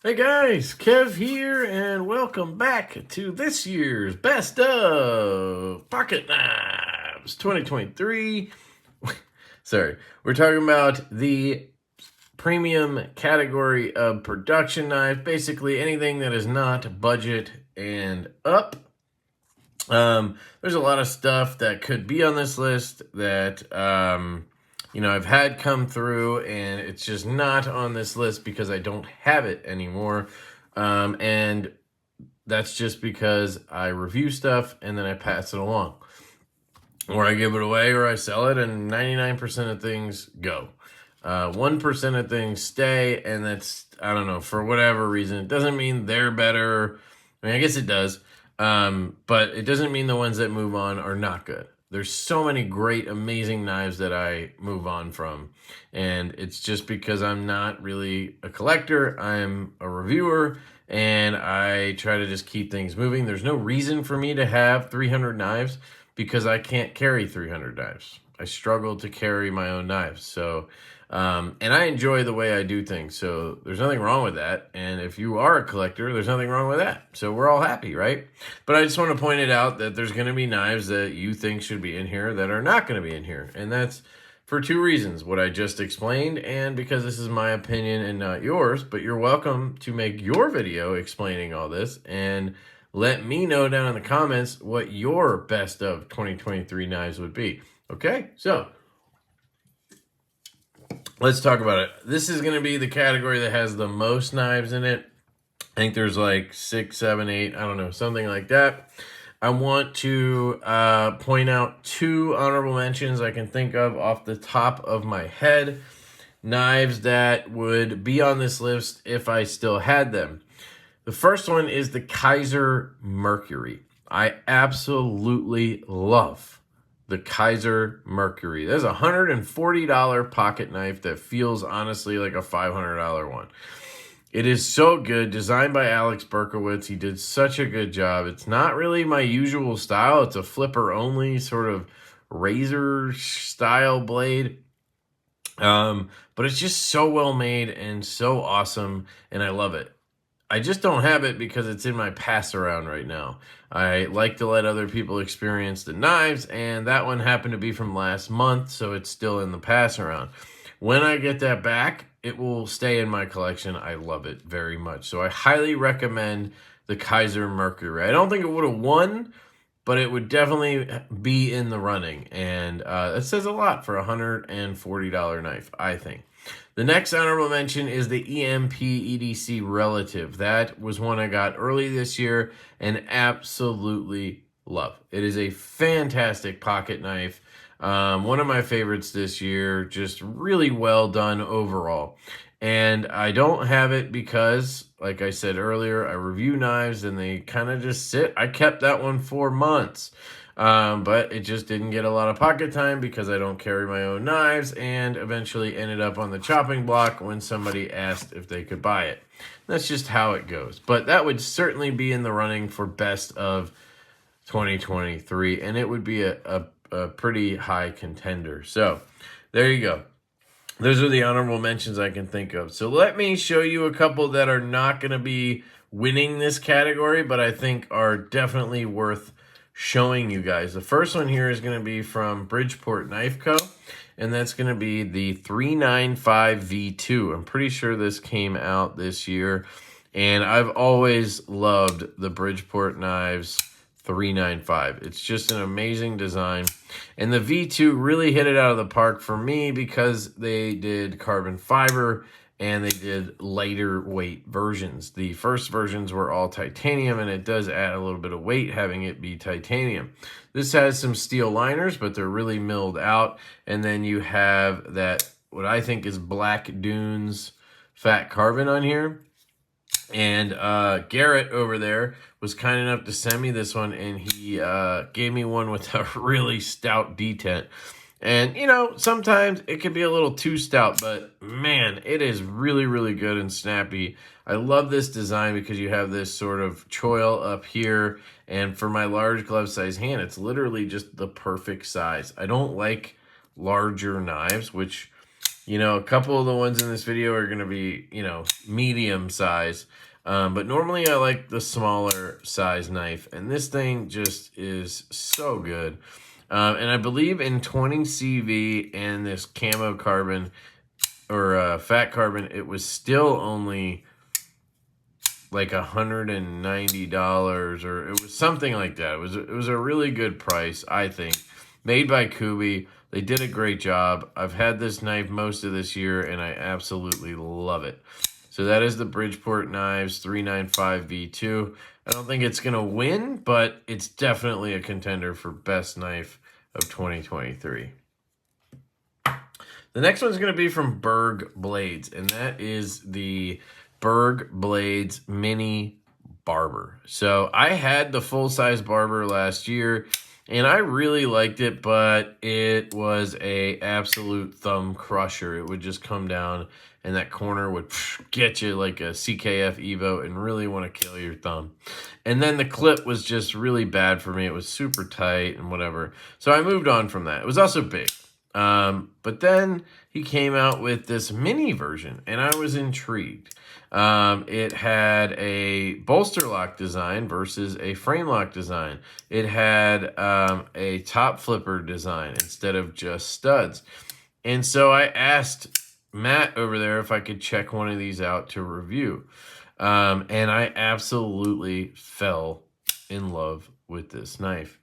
Hey guys, Kev here, and welcome back to this year's Best of Pocket Knives 2023. Sorry, we're talking about the premium category of production knife, basically anything that is not budget and up. There's a lot of stuff that could be on this list that I've had come through, and it's just not on this list because I don't have it anymore. And that's just because I review stuff and then I pass it along, or I give it away, or I sell it, and 99% of things go. 1% of things stay, and that's, I don't know, for whatever reason. It doesn't mean they're better. I mean, I guess it does. But it doesn't mean the ones that move on are not good. There's so many great, amazing knives that I move on from. And it's just because I'm not really a collector. I'm a reviewer, and I try to just keep things moving. There's no reason for me to have 300 knives because I can't carry 300 knives. I struggle to carry my own knives. So, and I enjoy the way I do things. So there's nothing wrong with that. And if you are a collector, there's nothing wrong with that. So we're all happy, right? But I just want to point it out that there's going to be knives that you think should be in here that are not going to be in here. And that's for two reasons: what I just explained, and because this is my opinion and not yours. But you're welcome to make your video explaining all this and let me know down in the comments what your best of 2023 knives would be. Okay, so let's talk about it. This is going to be the category that has the most knives in it. I think there's like 6, 7, 8, I don't know, something like that. I want to point out two honorable mentions I can think of off the top of my head. Knives that would be on this list if I still had them. The first one is the Kaiser Mercury. I absolutely love the Kaiser Mercury. There's a $140 pocket knife that feels honestly like a $500 one. It is so good. Designed by Alex Berkowitz. He did such a good job. It's not really my usual style. It's a flipper only sort of razor style blade. But it's just so well made and so awesome, and I love it. I just don't have it because it's in my pass around right now. I like to let other people experience the knives, and that one happened to be from last month, so it's still in the pass around. When I get that back, it will stay in my collection. I love it very much. So I highly recommend the Kaiser Mercury. I don't think it would have won, but it would definitely be in the running. And that says a lot for a $140 knife, I think. The next honorable mention is the LeftyEDC Relative. That was one I got early this year and absolutely love. It is a fantastic pocket knife. One of my favorites this year. Just really well done overall. And I don't have it because, like I said earlier, I review knives and they kind of just sit. I kept that one for months. But it just didn't get a lot of pocket time because I don't carry my own knives, and eventually ended up on the chopping block when somebody asked if they could buy it. That's just how it goes. But that would certainly be in the running for best of 2023, and it would be a pretty high contender. So there you go. Those are the honorable mentions I can think of. So let me show you a couple that are not going to be winning this category, but I think are definitely worth showing you guys. The first one here is going to be from Bridgeport Knife Co., and that's going to be the 395 V2. I'm pretty sure this came out this year, and I've always loved the Bridgeport Knives 395. It's just an amazing design, and the V2 really hit it out of the park for me because they did carbon fiber and they did lighter weight versions. The first versions were all titanium, and it does add a little bit of weight having it be titanium. This has some steel liners, but they're really milled out. And then you have that, what I think is Black Dunes fat carbon on here. And Garrett over there was kind enough to send me this one, and he gave me one with a really stout detent. And, you know, sometimes it can be a little too stout, but man, it is really, really good and snappy. I love this design because you have this sort of choil up here, and for my large glove size hand, it's literally just the perfect size. I don't like larger knives, which You know, a couple of the ones in this video are going to be, you know, medium size. But normally I like the smaller size knife. And this thing just is so good. And I believe in 20 CV and this camo carbon or fat carbon, it was still only like $190 or it was something like that. It was a really good price, I think. Made by Kubi. They did a great job. I've had this knife most of this year and I absolutely love it. So that is the Bridgeport Knives 395 V2. I don't think it's going to win, but it's definitely a contender for best knife of 2023. The next one's going to be from Berg Blades, and that is the Berg Blades Mini Barber. So I had the full-size Barber last year, and I really liked it, but it was a absolute thumb crusher. It would just come down, and that corner would get you like a CKF Evo and really want to kill your thumb. And then the clip was just really bad for me. It was super tight and whatever. So I moved on from that. It was also big. But then he came out with this mini version, and I was intrigued. It had a bolster lock design versus a frame lock design. It had a top flipper design instead of just studs. And so I asked Matt over there if I could check one of these out to review. And I absolutely fell in love with this knife.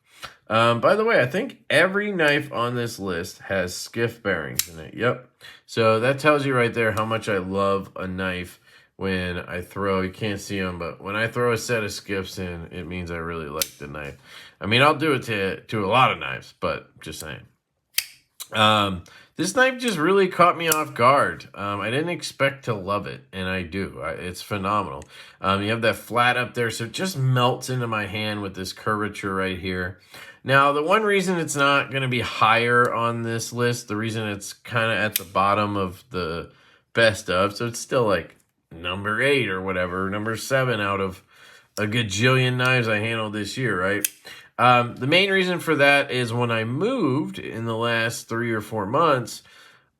By the way, I think every knife on this list has skiff bearings in it. Yep. So that tells you right there how much I love a knife when I throw, you can't see them, but when I throw a set of skiffs in, it means I really like the knife. I mean, I'll do it to a lot of knives, but just saying. This knife just really caught me off guard. I didn't expect to love it, and I do. It's phenomenal. You have that flat up there, so it just melts into my hand with this curvature right here. Now, the one reason it's not going to be higher on this list, the reason it's kind of at the bottom of the best of, so it's still like number 8 or whatever, number 7 out of a gajillion knives I handled this year, right? The main reason for that is when I moved in the last 3 or 4 months,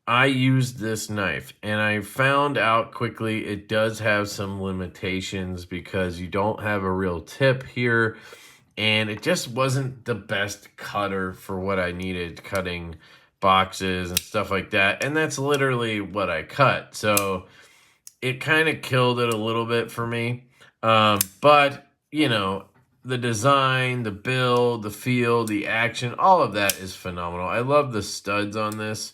I used this knife, and I found out quickly it does have some limitations because you don't have a real tip here, and it just wasn't the best cutter for what I needed, cutting boxes and stuff like that, and that's literally what I cut. So it kind of killed it a little bit for me, but, you know, the design, the build, the feel, the action, all of that is phenomenal. I love the studs on this.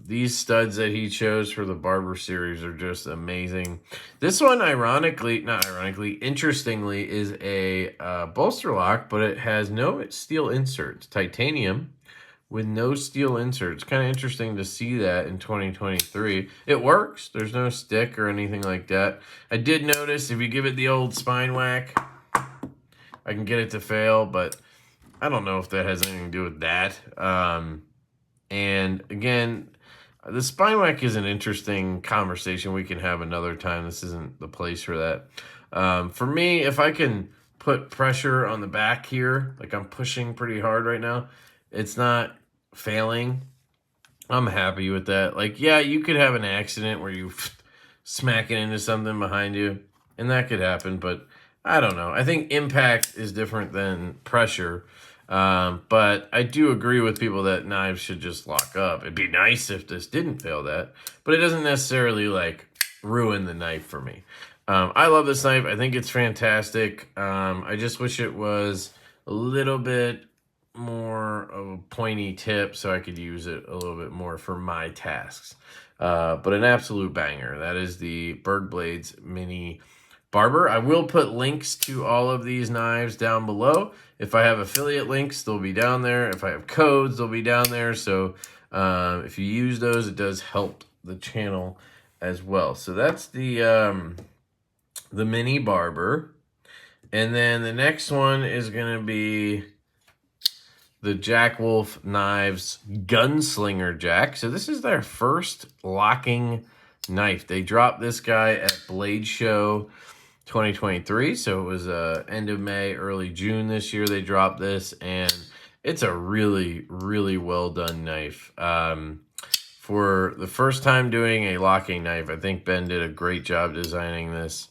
These studs that he chose for the Barber series are just amazing. This one, interestingly, is a bolster lock, but it has no steel inserts. Titanium with no steel inserts. Kind of interesting to see that in 2023. It works. There's no stick or anything like that. I did notice if you give it the old spine whack, I can get it to fail, but I don't know if that has anything to do with that. And again, the spine whack is an interesting conversation we can have another time. This isn't the place for that. For me, if I can put pressure on the back here, like I'm pushing pretty hard right now, it's not failing. I'm happy with that. Like, yeah, you could have an accident where you smack it into something behind you, and that could happen, but I don't know. I think impact is different than pressure. But I do agree with people that knives should just lock up. It'd be nice if this didn't fail that, but it doesn't necessarily like ruin the knife for me. I love this knife. I think it's fantastic. I just wish it was a little bit more of a pointy tip so I could use it a little bit more for my tasks. But an absolute banger. That is the Berg Blades Mini Barber. I will put links to all of these knives down below. If I have affiliate links, they'll be down there. If I have codes, they'll be down there. So if you use those, it does help the channel as well. So that's the Mini Barber. And then the next one is going to be the Jack Wolf Knives Gunslinger Jack. So this is their first locking knife. They dropped this guy at Blade Show 2023, so it was end of May, early June this year they dropped this, and it's a really, really well done knife. for the first time doing a locking knife. I think Ben did a great job designing this.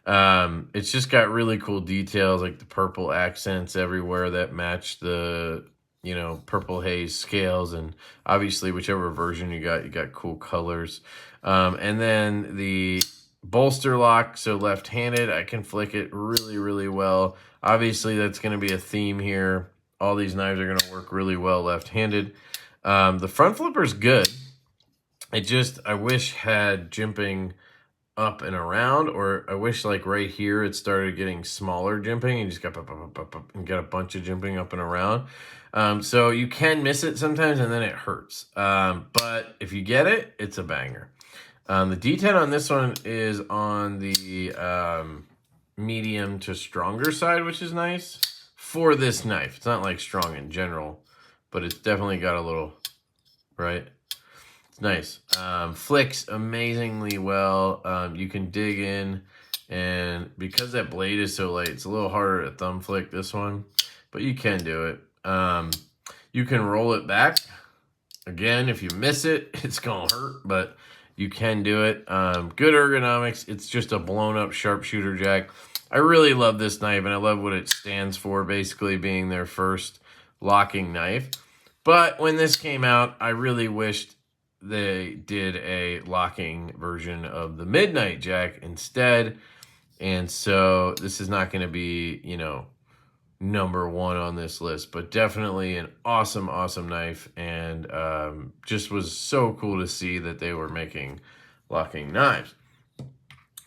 It's just got really cool details, like the purple accents everywhere that match the, you know, purple haze scales, and obviously whichever version you got cool colors. And then the bolster lock, so left-handed, I can flick it really, really well. Obviously, that's going to be a theme here. All these knives are going to work really well left-handed. The front flipper's good. I wish had jimping up and around, or I wish like right here it started getting smaller jimping and just got and got a bunch of jimping up and around. So you can miss it sometimes and then it hurts. But if you get it, it's a banger. The D10 on this one is on the medium to stronger side, which is nice for this knife. It's not like strong in general, but it's definitely got a little, right? It's nice. Flicks amazingly well. You can dig in, and because that blade is so light, it's a little harder to thumb flick this one, but you can do it. You can roll it back. Again, if you miss it, it's gonna hurt, but you can do it. Good ergonomics. It's just a blown up sharpshooter jack. I really love this knife, and I love what it stands for, basically being their first locking knife. But when this came out, I really wished they did a locking version of the Midnight Jack instead. And so this is not going to be, you know, #1 on this list, but definitely an awesome, awesome knife. And just was so cool to see that they were making locking knives.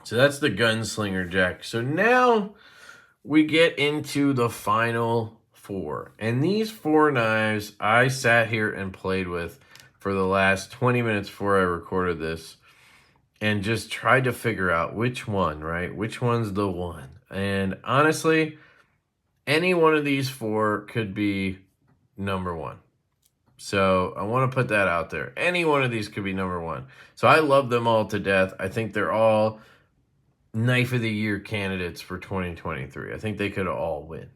So that's the Gunslinger Jack. So now we get into the final 4. And these 4 knives I sat here and played with for the last 20 minutes before I recorded this and just tried to figure out which one, right? Which one's the one? And honestly, any one of these 4 could be #1. So I want to put that out there. Any one of these could be #1. So I love them all to death. I think they're all Knife of the Year candidates for 2023. I think they could all win.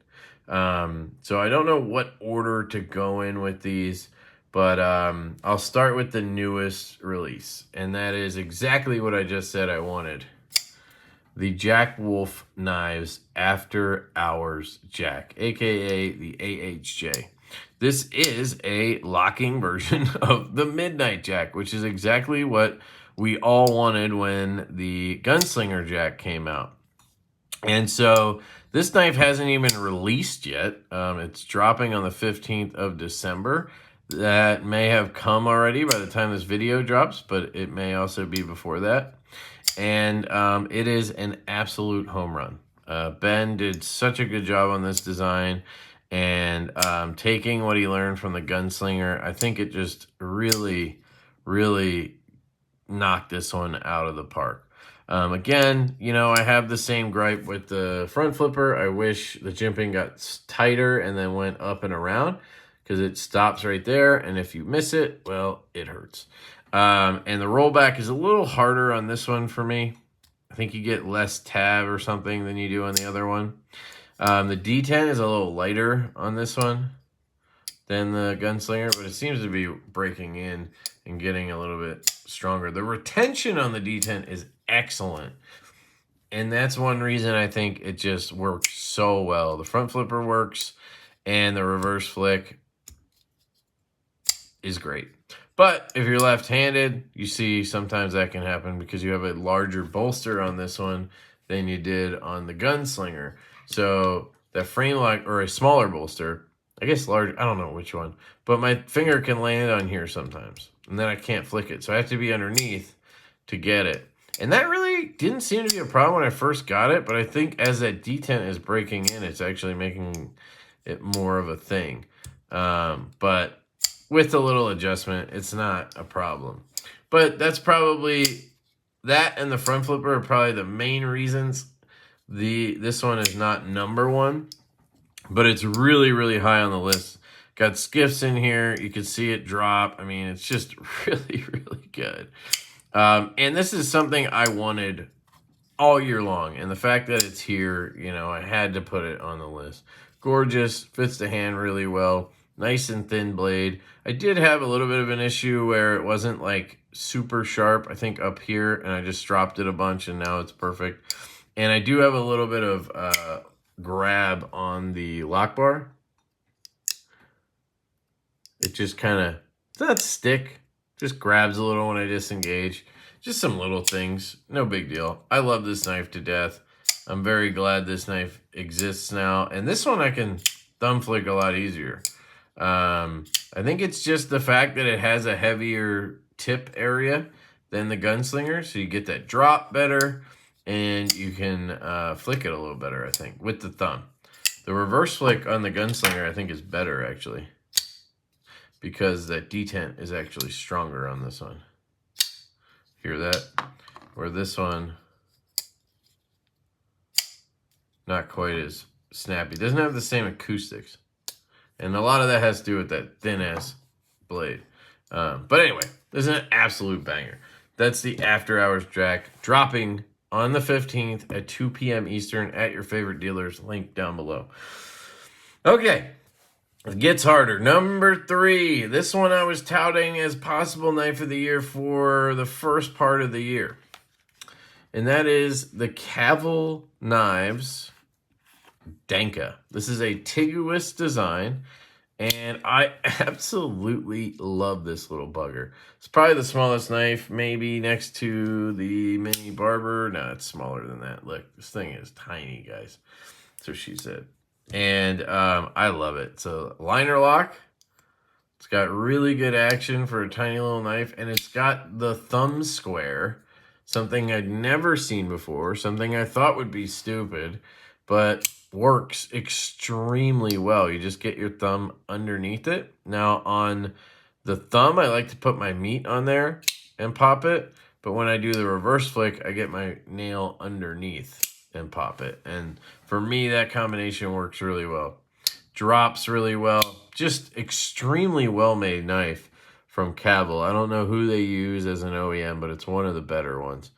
So I don't know what order to go in with these, but I'll start with the newest release, and that is exactly what I just said I wanted. The Jack Wolf Knives After Hours Jack, aka the AHJ. This is a locking version of the Midnight Jack, which is exactly what we all wanted when the Gunslinger Jack came out. And so this knife hasn't even released yet. It's dropping on the 15th of December. That may have come already by the time this video drops, but it may also be before that. And it is an absolute home run. Ben did such a good job on this design, and taking what he learned from the Gunslinger, I think it just really, really knocked this one out of the park. Again, you know, I have the same gripe with the front flipper. I wish the jimping got tighter and then went up and around, because it stops right there, and if you miss it, well, it hurts. And the rollback is a little harder on this one for me. I think you get less tab or something than you do on the other one. The D10 is a little lighter on this one than the Gunslinger, but it seems to be breaking in and getting a little bit stronger. The retention on the D10 is excellent, and that's one reason I think it just works so well. The front flipper works, and the reverse flick is great. But if you're left-handed, you see sometimes that can happen because you have a larger bolster on this one than you did on the Gunslinger. So that frame lock, or a smaller bolster, I guess large, I don't know which one, but my finger can land on here sometimes, and then I can't flick it. So I have to be underneath to get it. And that really didn't seem to be a problem when I first got it, but I think as that D10 is breaking in, it's actually making it more of a thing. But with a little adjustment, it's not a problem. But that's probably, that and the front flipper are probably the main reasons this one is not #1. But it's really, really high on the list. Got skiffs in here. You can see it drop. I mean, it's just really, really good. And this is something I wanted all year long. And the fact that it's here, you know, I had to put it on the list. Gorgeous. Fits the hand really well. Nice and thin blade. I did have a little bit of an issue where it wasn't like super sharp, I think up here, and I just dropped it a bunch and now it's perfect. And I do have a little bit of grab on the lock bar. It just kind of, it's not stick, just grabs a little when I disengage. Just some little things, no big deal. I love this knife to death. I'm very glad this knife exists now. And this one I can thumb flick a lot easier. I think it's just the fact that it has a heavier tip area than the Gunslinger, so you get that drop better, and you can flick it a little better, I think, with the thumb. The reverse flick on the Gunslinger, I think, is better, actually, because that detent is actually stronger on this one. Hear that? Where this one, not quite as snappy. Doesn't have the same acoustics. And a lot of that has to do with that thin-ass blade. But anyway, this is an absolute banger. That's the After Hours Jack, dropping on the 15th at 2 p.m. Eastern at your favorite dealers. Link down below. Okay, it gets harder. Number 3. This one I was touting as possible knife of the year for the first part of the year. And that is the Cavill Knives Denka. This is a Tiguous design, and I absolutely love this little bugger. It's probably the smallest knife, maybe next to the Mini Barber. No, it's smaller than that. Look, this thing is tiny, guys. That's what she said. And I love it. It's a liner lock. It's got really good action for a tiny little knife, and it's got the thumb square, something I'd never seen before, something I thought would be stupid, but works extremely well. You just get your thumb underneath it. Now on the thumb, I like to put my meat on there and pop it, but when I do the reverse flick, I get my nail underneath and pop it. And for me, that combination works really well. Drops really well. Just extremely well-made knife from Cavill. I don't know who they use as an OEM, but it's one of the better ones.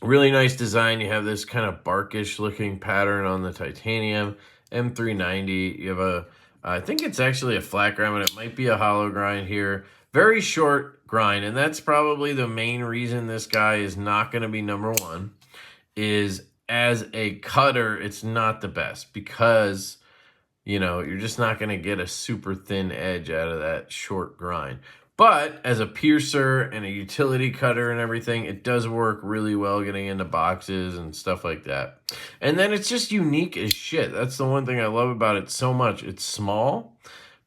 Really nice design. You have this kind of barkish looking pattern on the titanium. M390. You have a, I think it's actually a flat grind, but it might be a hollow grind here. Very short grind, and that's probably the main reason this guy is not going to be number 1, is as a cutter, it's not the best because, you know, you're just not going to get a super thin edge out of that short grind. But as a piercer and a utility cutter and everything, it does work really well getting into boxes and stuff like that. And then it's just unique as shit. That's the one thing I love about it so much. It's small,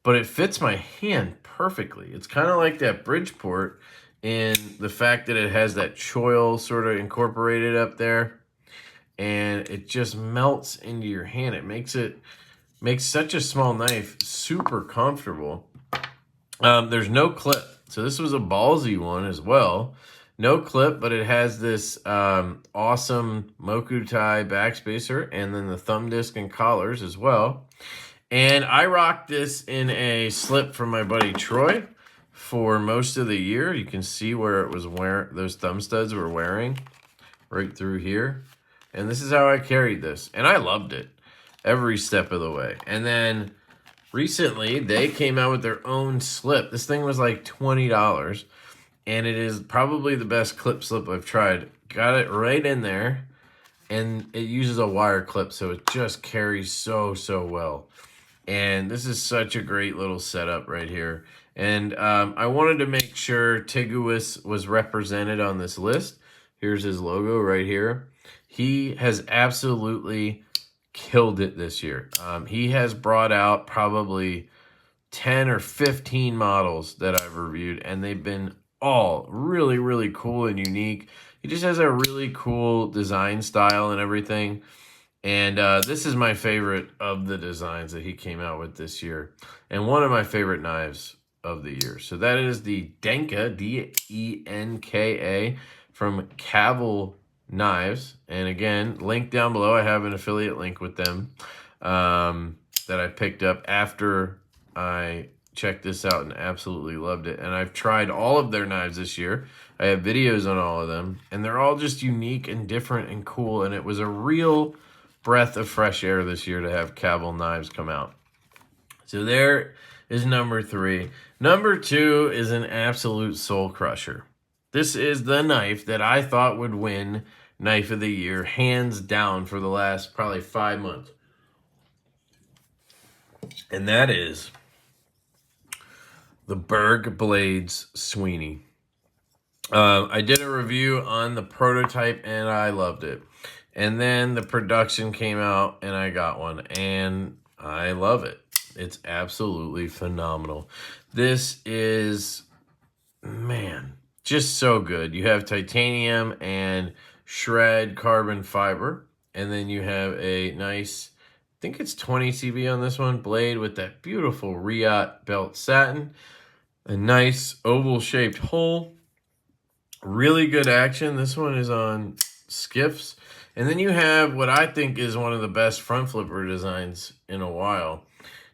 but it fits my hand perfectly. It's kind of like that Bridgeport in the fact that it has that choil sort of incorporated up there. And it just melts into your hand. It makes such a small knife super comfortable. There's no clip. So this was a ballsy one as well. No clip, but it has this awesome Mokutai backspacer and then the thumb disc and collars as well. And I rocked this in a slip from my buddy Troy for most of the year. You can see where it was wearing, those thumb studs were wearing right through here. And this is how I carried this. And I loved it every step of the way. And then recently, they came out with their own slip. This thing was like $20, and it is probably the best clip slip I've tried. Got it right in there, and it uses a wire clip, so it just carries so well. And this is such a great little setup right here. And I wanted to make sure Tiguous was represented on this list. Here's his logo right here. He has absolutely killed it this year. He has brought out probably 10 or 15 models that I've reviewed, and they've been all really cool and unique. He just has a really cool design style and everything. And this is my favorite of the designs that he came out with this year, and one of my favorite knives of the year. So that is the Denka, D-E-N-K-A, from Cavill Knives. And again, link down below. I have an affiliate link with them that I picked up after I checked this out and absolutely loved it. And I've tried all of their knives this year. I have videos on all of them, and they're all just unique and different and cool. And it was a real breath of fresh air this year to have Cavill Knives come out. So there is number 3. Number 2 is an absolute soul crusher. This is the knife that I thought would win Knife of the Year, hands down, for the last probably 5 months. And that is the Berg Blades Sweeney. I did a review on the prototype and I loved it. And then the production came out and I got one and I love it. It's absolutely phenomenal. This is, man, just so good. You have titanium and shred carbon fiber. And then you have a nice, I think it's 20 CV on this one, blade with that beautiful Riot belt satin. A nice oval-shaped hole. Really good action. This one is on skiffs. And then you have what I think is one of the best front flipper designs in a while.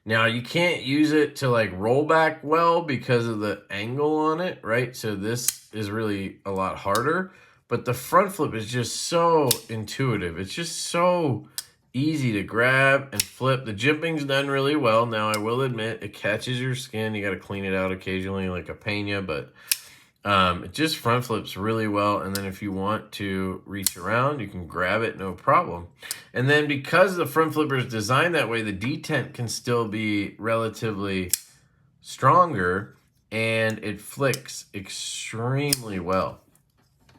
Now, you can't use it to like roll back well because of the angle on it, right? So this is really a lot harder. But the front flip is just so intuitive. It's just so easy to grab and flip. The jimping's done really well. Now, I will admit, it catches your skin. You got to clean it out occasionally like a pena, but it just front flips really well. And then if you want to reach around, you can grab it, no problem. And then because the front flipper is designed that way, the detent can still be relatively stronger and it flicks extremely well.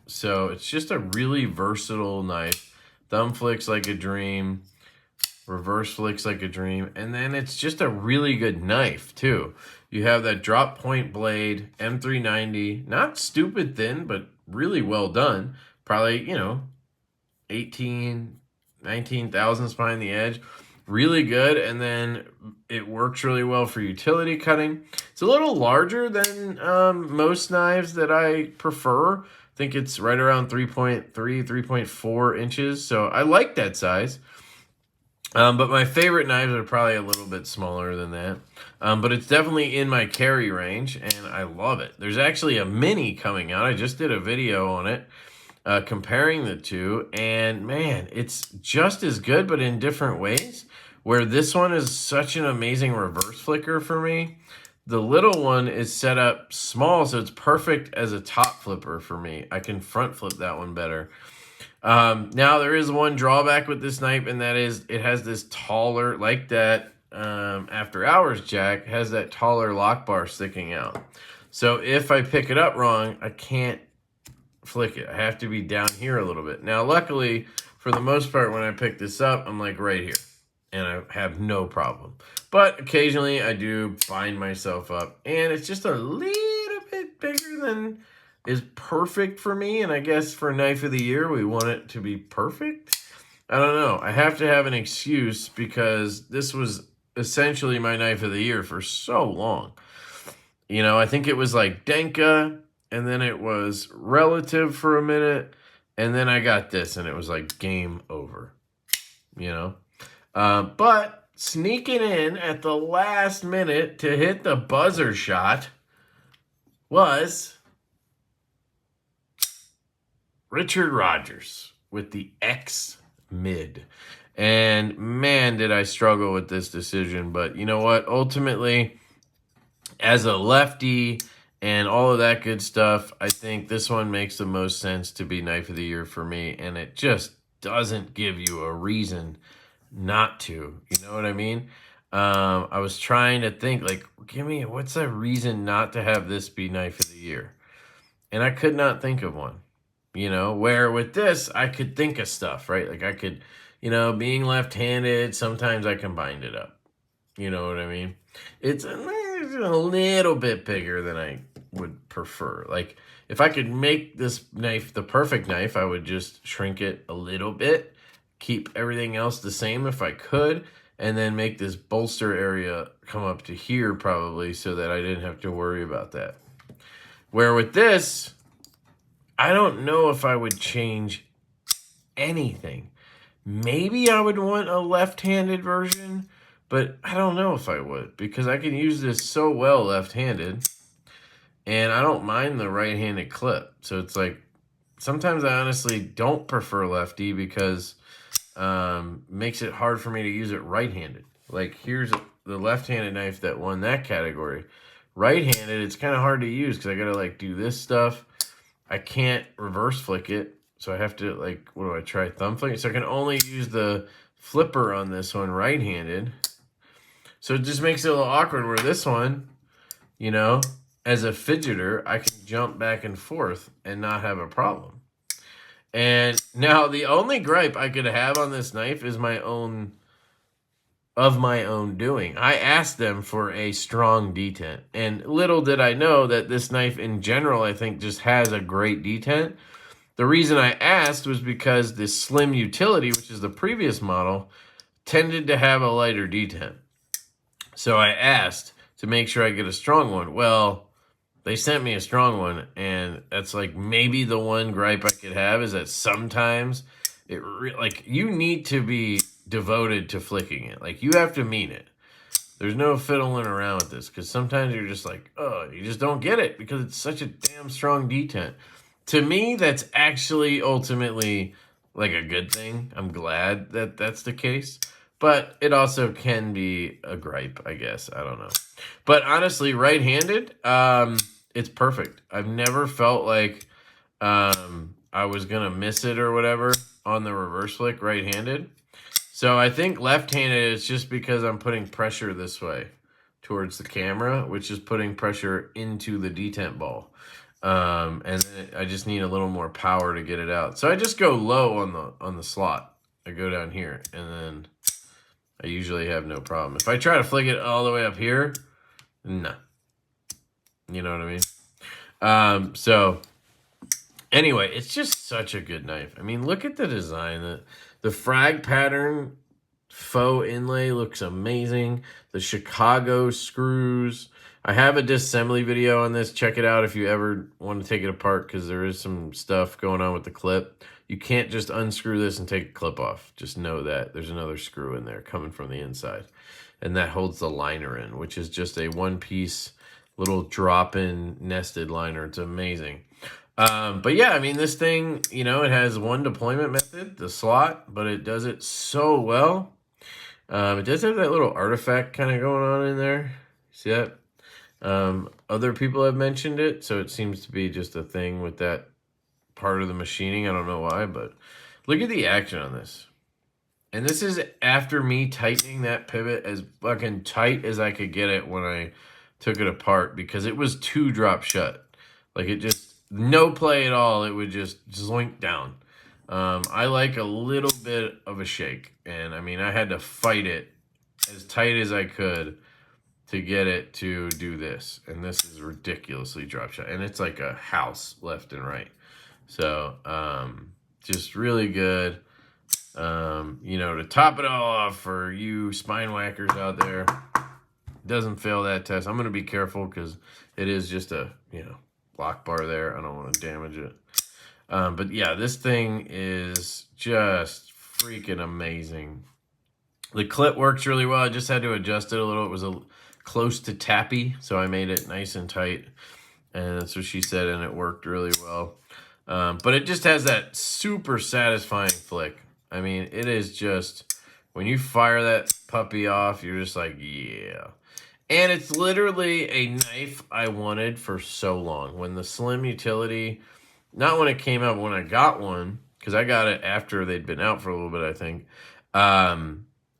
So it's just a really versatile knife. Thumb flicks like a dream. Reverse flicks like a dream. And then it's just a really good knife too. You have that drop point blade, M390. Not stupid thin, but really well done. Probably, you know, 18, 19 thousandths behind the edge. Really good. And then it works really well for utility cutting. It's a little larger than most knives that I prefer. I think it's right around 3.3, 3.4 inches. So I like that size. But my favorite knives are probably a little bit smaller than that. But it's definitely in my carry range, and I love it. There's actually a mini coming out. I just did a video on it, comparing the two. And, man, it's just as good, but in different ways. Where this one is such an amazing reverse flicker for me. The little one is set up small, so it's perfect as a top flipper for me. I can front flip that one better. Now, there is one drawback with this knife, and that is it has this taller, like that After Hours jack, has that taller lock bar sticking out. So if I pick it up wrong, I can't flick it. I have to be down here a little bit. Now, luckily, for the most part, when I pick this up, I'm like right here, and I have no problem. But occasionally, I do bind myself up, and it's just a little bit bigger than is perfect for me. And I guess for Knife of the Year, we want it to be perfect. I don't know. I have to have an excuse because this was essentially my Knife of the Year for so long. You know, I think it was like Denka, and then it was Relative for a minute, and then I got this, and it was like game over. You know? But sneaking in at the last minute to hit the buzzer shot was Richard Rogers with the X Mid. And man, did I struggle with this decision. But you know what? Ultimately, as a lefty and all of that good stuff, I think this one makes the most sense to be Knife of the Year for me. And it just doesn't give you a reason not to. You know what I mean? I was trying to think, like, what's a reason not to have this be Knife of the Year? And I could not think of one. You know, where with this, I could think of stuff, right? Like I could, you know, being left-handed, sometimes I can bind it up. You know what I mean? It's a little bit bigger than I would prefer. Like if I could make this knife the perfect knife, I would just shrink it a little bit, keep everything else the same if I could, and then make this bolster area come up to here probably so that I didn't have to worry about that. Where with this, I don't know if I would change anything. Maybe I would want a left-handed version, but I don't know if I would because I can use this so well left-handed, and I don't mind the right-handed clip. So it's like sometimes I honestly don't prefer lefty because it makes it hard for me to use it right-handed. Like here's the left-handed knife that won that category. Right-handed, it's kind of hard to use because I gotta like do this stuff. I can't reverse flick it, so I have to like, what do I try? Thumb flick it. So I can only use the flipper on this one right-handed. So it just makes it a little awkward where this one, you know, as a fidgeter, I can jump back and forth and not have a problem. And now the only gripe I could have on this knife is my own doing. I asked them for a strong detent, and little did I know that this knife in general, I think, just has a great detent. The reason I asked was because the Slim Utility, which is the previous model, tended to have a lighter detent. So I asked to make sure I get a strong one. Well, they sent me a strong one, and that's like maybe the one gripe I could have is that sometimes like you need to be devoted to flicking it. Like you have to mean it. There's no fiddling around with this because sometimes you're just like, oh, you just don't get it because it's such a damn strong detent. To me, that's actually ultimately like a good thing. I'm glad that that's the case. But it also can be a gripe, I guess. I don't know. But honestly, right-handed, it's perfect. I've never felt like I was going to miss it or whatever on the reverse flick right-handed. So I think left-handed is just because I'm putting pressure this way towards the camera, which is putting pressure into the detent ball. And then I just need a little more power to get it out. So I just go low on the slot. I go down here, and then I usually have no problem. If I try to flick it all the way up here, nah. You know what I mean? So anyway, it's just such a good knife. I mean, look at the design. The frag pattern faux inlay looks amazing. The Chicago screws. I have a disassembly video on this. Check it out if you ever want to take it apart because there is some stuff going on with the clip. You can't just unscrew this and take a clip off. Just know that there's another screw in there coming from the inside. And that holds the liner in, which is just a one-piece little drop-in nested liner. It's amazing. But yeah, I mean, this thing, you know, it has one deployment method, the slot, but it does it so well. It does have that little artifact kind of going on in there. See that? Other people have mentioned it, so it seems to be just a thing with that part of the machining. I don't know why, but look at the action on this. And this is after me tightening that pivot as fucking tight as I could get it when I took it apart because it was too drop shut. Like it just, no play at all. It would just zoink down. I like a little bit of a shake. And I mean, I had to fight it as tight as I could to get it to do this. And this is ridiculously drop shot. And it's like a house left and right. So, just really good. You know, to top it all off for you spine whackers out there, doesn't fail that test. I'm going to be careful because it is just a, you know, lock bar there. I don't want to damage it. But yeah, this thing is just freaking amazing. The clip works really well. I just had to adjust it a little. It was close to tappy, so I made it nice and tight. And that's what she said, and it worked really well. But it just has that super satisfying flick. I mean, it is just, when you fire that puppy off, you're just like, yeah. And it's literally a knife I wanted for so long. When the Slim Utility, not when it came out, but when I got one, because I got it after they'd been out for a little bit, I think.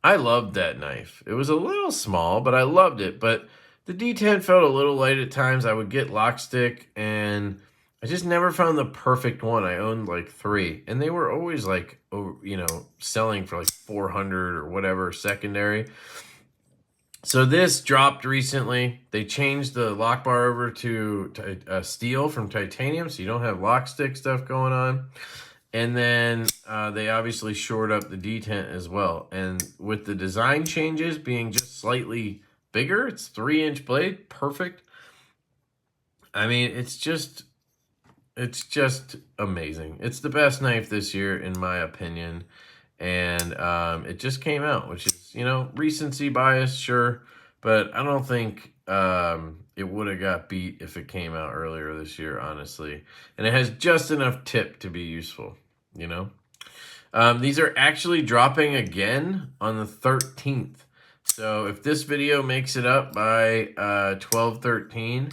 I loved that knife. It was a little small, but I loved it. But the detent felt a little light at times. I would get lock stick, and I just never found the perfect one. I owned like 3, and they were always like, you know, selling for like 400 or whatever secondary. So this dropped recently. They changed the lock bar over to steel from titanium, so you don't have lock stick stuff going on. And then they obviously shored up the detent as well. And with the design changes being just slightly bigger, it's 3-inch blade, perfect. I mean, it's just amazing. It's the best knife this year, in my opinion. And it just came out, which is, you know, recency bias, sure. But I don't think it would have got beat if it came out earlier this year, honestly. And it has just enough tip to be useful, you know. These are actually dropping again on the 13th. So if this video makes it up by 12/13,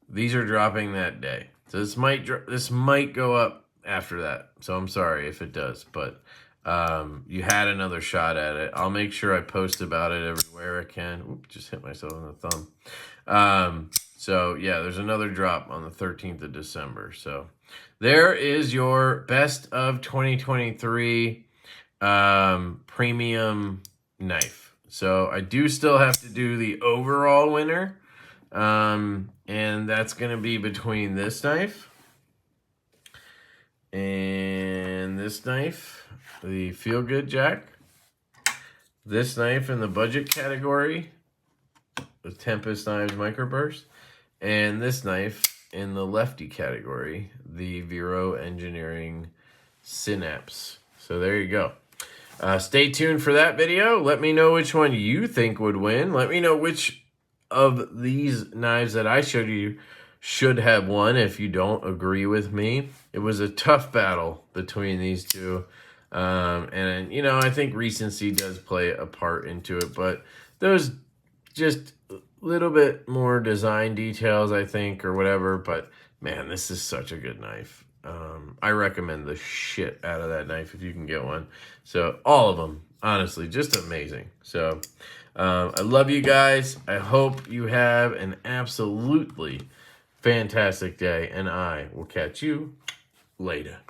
these are dropping that day. So this might go up after that. So I'm sorry if it does, but you had another shot at it. I'll make sure I post about it everywhere I can. Oop, just hit myself in the thumb. So yeah, there's another drop on the 13th of December. So there is your best of 2023 premium knife. So I do still have to do the overall winner. And that's going to be between this knife and this knife, the Feel Good Jack, this knife in the budget category, the Tempest Knives Microburst, and this knife in the lefty category, the Vero Engineering Synapse. So there you go. Stay tuned for that video. Let me know which one you think would win. Let me know which of these knives that I showed you should have won if you don't agree with me. It was a tough battle between these two. And, you know, I think recency does play a part into it, but there's just a little bit more design details, I think, or whatever. But, man, this is such a good knife. I recommend the shit out of that knife if you can get one. So, all of them, honestly, just amazing. So, I love you guys. I hope you have an absolutely fantastic day, and I will catch you later.